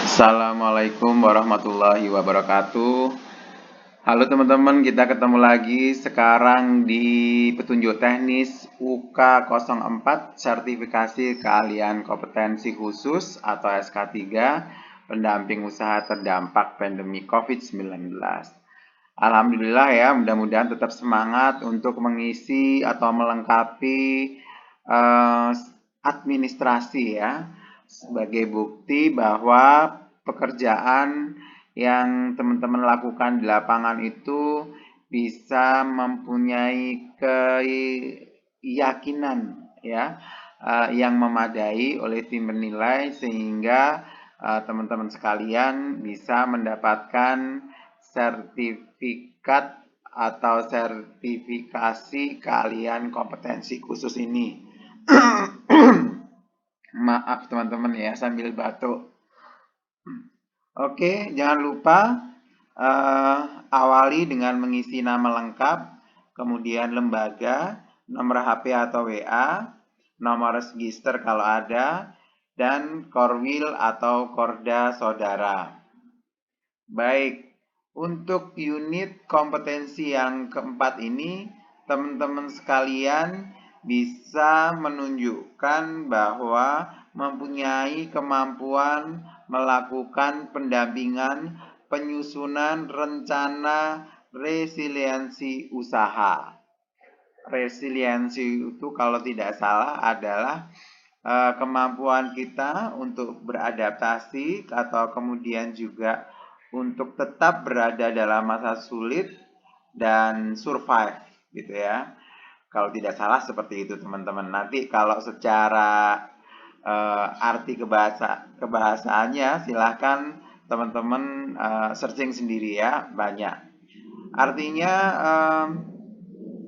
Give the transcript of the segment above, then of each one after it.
Assalamualaikum warahmatullahi wabarakatuh. Halo teman-teman, kita ketemu lagi sekarang di petunjuk teknis UK 04 sertifikasi keahlian kompetensi khusus atau SK3 pendamping usaha terdampak pandemi COVID-19. Alhamdulillah ya, mudah-mudahan tetap semangat untuk mengisi atau melengkapi eh, administrasi ya, sebagai bukti bahwa pekerjaan yang teman-teman lakukan di lapangan itu bisa mempunyai keyakinan ya, yang memadai oleh tim penilai sehingga teman-teman sekalian bisa mendapatkan sertifikat atau sertifikasi keahlian kompetensi khusus ini. Maaf teman-teman ya, sambil batuk. Oke, jangan lupa awali dengan mengisi nama lengkap, kemudian lembaga, nomor HP atau WA, nomor register kalau ada, dan korwil atau korda saudara. Baik, untuk unit kompetensi yang keempat ini, teman-teman sekalian bisa menunjukkan bahwa mempunyai kemampuan melakukan pendampingan penyusunan rencana resiliensi usaha. Resiliensi itu kalau tidak salah adalah kemampuan kita untuk beradaptasi atau kemudian juga untuk tetap berada dalam masa sulit dan survive gitu ya. Kalau tidak salah seperti itu teman-teman. Nanti kalau secara arti kebahasaannya silahkan teman-teman searching sendiri ya, banyak. Artinya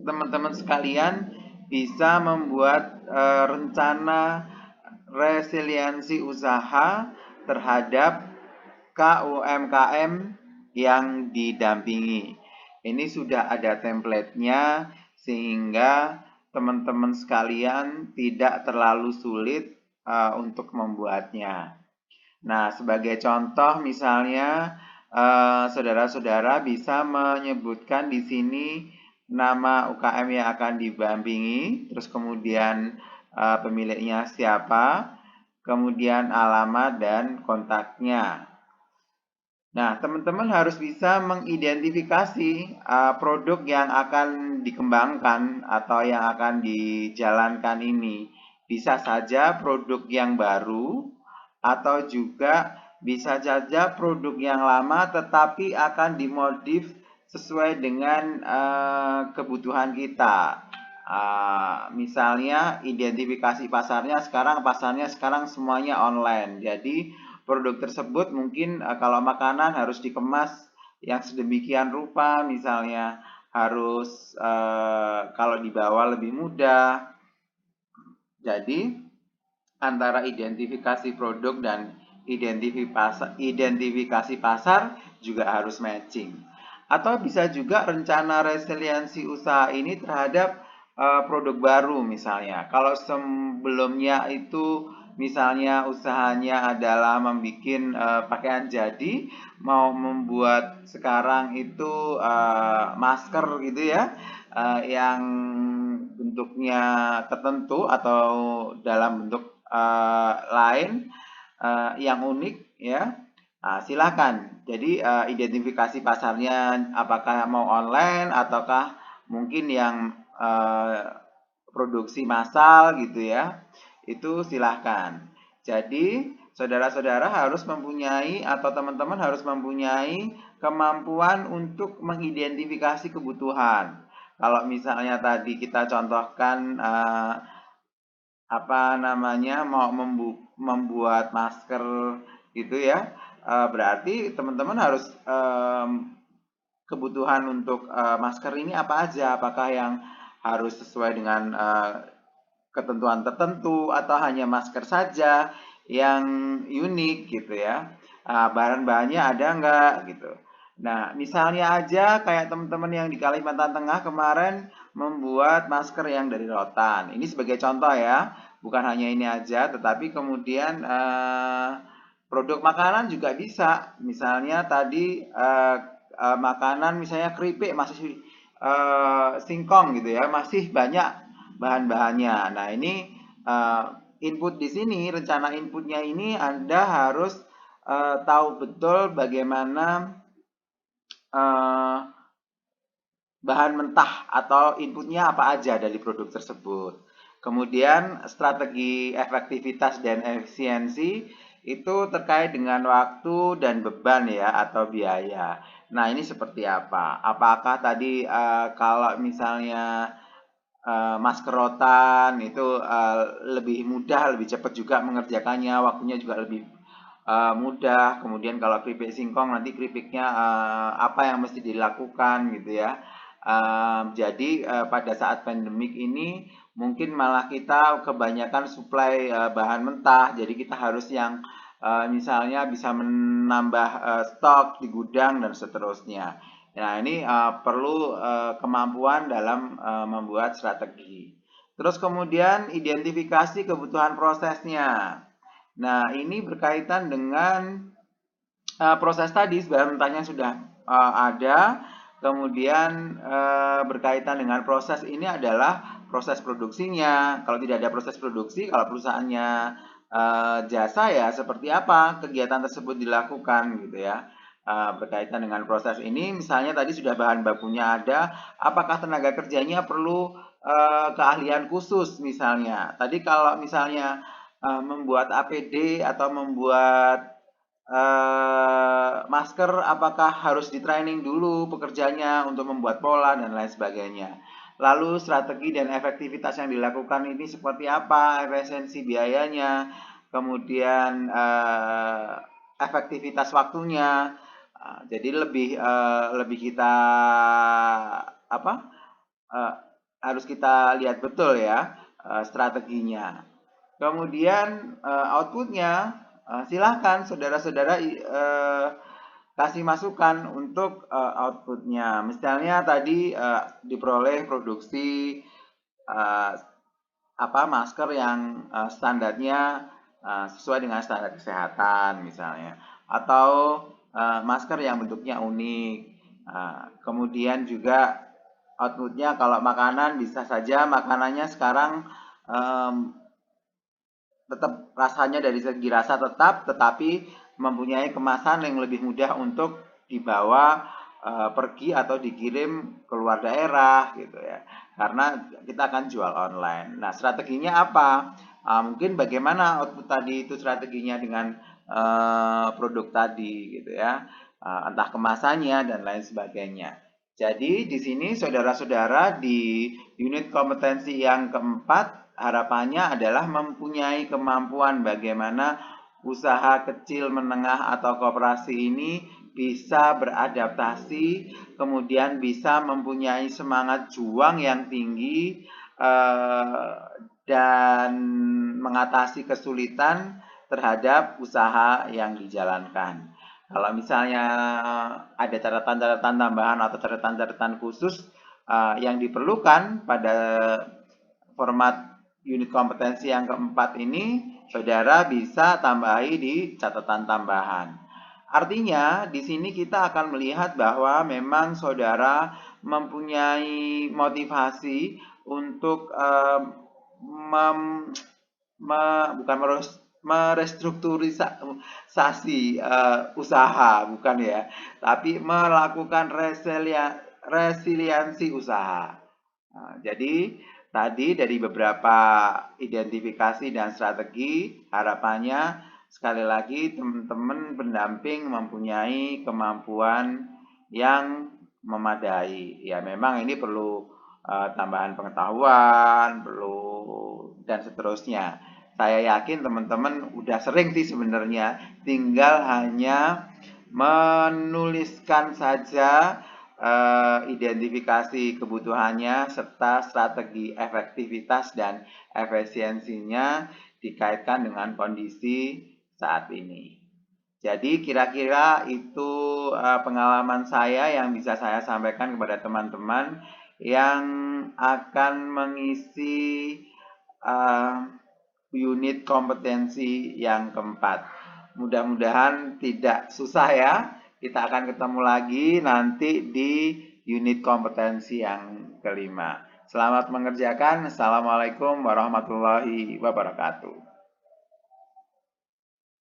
teman-teman sekalian bisa membuat rencana resiliensi usaha terhadap KUMKM yang didampingi. Ini sudah ada template-nya sehingga teman-teman sekalian tidak terlalu sulit untuk membuatnya. Nah, sebagai contoh misalnya saudara-saudara bisa menyebutkan di sini nama UKM yang akan didampingi, terus kemudian pemiliknya siapa, kemudian alamat dan kontaknya. Nah, teman-teman harus bisa mengidentifikasi produk yang akan dikembangkan atau yang akan dijalankan ini. Bisa saja produk yang baru atau juga bisa saja produk yang lama tetapi akan dimodif sesuai dengan kebutuhan kita. Misalnya identifikasi pasarnya sekarang semuanya online. Jadi produk tersebut mungkin kalau makanan harus dikemas yang sedemikian rupa, misalnya harus kalau dibawa lebih mudah. Jadi antara identifikasi produk dan identifikasi pasar juga harus matching. Atau bisa juga rencana resiliensi usaha ini terhadap produk baru misalnya. Kalau sebelumnya itu misalnya usahanya adalah membuat pakaian jadi, mau membuat sekarang itu masker gitu ya, yang bentuknya tertentu atau dalam bentuk lain yang unik ya. Nah, silakan. Jadi identifikasi pasarnya apakah mau online ataukah mungkin yang produksi massal gitu ya. Itu silahkan. Jadi saudara-saudara harus mempunyai atau teman-teman harus mempunyai kemampuan untuk mengidentifikasi kebutuhan. Kalau misalnya tadi kita contohkan mau membuat masker gitu ya, berarti teman-teman harus kebutuhan untuk masker ini apa aja, apakah yang harus sesuai dengan ketentuan tertentu atau hanya masker saja yang unik gitu ya, bahan-bahannya ada enggak gitu. Nah, misalnya aja kayak teman-teman yang di Kalimantan Tengah kemarin membuat masker yang dari rotan. Ini sebagai contoh ya, bukan hanya ini aja, tetapi kemudian Produk makanan juga bisa, misalnya tadi makanan misalnya keripik masih singkong gitu ya, masih banyak bahan-bahannya. Nah ini input di sini, rencana inputnya ini Anda harus tahu betul bagaimana bahan mentah atau inputnya apa aja dari produk tersebut. Kemudian strategi efektivitas dan efisiensi itu terkait dengan waktu dan beban ya atau biaya. Nah ini seperti apa? Apakah tadi kalau misalnya masker rotan itu lebih mudah, lebih cepat juga mengerjakannya, waktunya juga lebih mudah. Kemudian kalau keripik singkong nanti keripiknya apa yang mesti dilakukan gitu ya. Jadi pada saat pandemik ini mungkin malah kita kebanyakan suplai bahan mentah, jadi kita harus yang misalnya bisa menambah stok di gudang dan seterusnya. Nah ini perlu kemampuan dalam membuat strategi. Terus kemudian identifikasi kebutuhan prosesnya. Nah ini berkaitan dengan proses tadi bahan mentahnya sudah ada, kemudian berkaitan dengan proses ini adalah proses produksinya. Kalau tidak ada proses produksi, kalau perusahaannya jasa ya seperti apa kegiatan tersebut dilakukan gitu ya. Berkaitan dengan proses ini, misalnya tadi sudah bahan bakunya ada, apakah tenaga kerjanya perlu keahlian khusus misalnya. Tadi kalau misalnya membuat APD atau membuat masker, apakah harus di training dulu pekerjanya untuk membuat pola dan lain sebagainya. Lalu strategi dan efektivitas yang dilakukan ini seperti apa, efisiensi biayanya, kemudian efektivitas waktunya. Jadi lebih kita apa harus kita lihat betul ya strateginya. Kemudian outputnya silahkan saudara-saudara kasih masukan untuk outputnya. Misalnya tadi diperoleh produksi masker yang standarnya sesuai dengan standar kesehatan misalnya, atau masker yang bentuknya unik. Kemudian juga outputnya kalau makanan bisa saja makanannya sekarang tetap rasanya dari segi rasa tetap, tetapi mempunyai kemasan yang lebih mudah untuk dibawa pergi atau dikirim keluar daerah gitu ya. Karena kita akan jual online. Nah, strateginya apa? Mungkin bagaimana output tadi itu strateginya dengan produk tadi gitu ya. Entah kemasannya dan lain sebagainya. Jadi di sini saudara-saudara di unit kompetensi yang keempat harapannya adalah mempunyai kemampuan bagaimana usaha kecil, menengah, atau koperasi ini bisa beradaptasi, kemudian bisa mempunyai semangat juang yang tinggi dan mengatasi kesulitan terhadap usaha yang dijalankan. Kalau misalnya ada catatan-catatan tambahan atau catatan-catatan khusus yang diperlukan pada format unit kompetensi yang keempat ini, saudara bisa tambahi di catatan tambahan. Artinya, di sini kita akan melihat bahwa memang saudara mempunyai motivasi untuk merestrukturisasi usaha, bukan ya, tapi melakukan resiliensi usaha. Jadi tadi dari beberapa identifikasi dan strategi, harapannya sekali lagi teman-teman pendamping mempunyai kemampuan yang memadai. Ya memang ini perlu tambahan pengetahuan, perlu dan seterusnya. Saya yakin teman-teman udah sering sih sebenarnya, tinggal hanya menuliskan saja identifikasi kebutuhannya serta strategi efektivitas dan efisiensinya dikaitkan dengan kondisi saat ini. Jadi kira-kira itu pengalaman saya yang bisa saya sampaikan kepada teman-teman yang akan mengisi unit kompetensi yang keempat. Mudah-mudahan tidak susah ya. Kita akan ketemu lagi nanti di unit kompetensi yang kelima. Selamat mengerjakan. Assalamualaikum warahmatullahi wabarakatuh.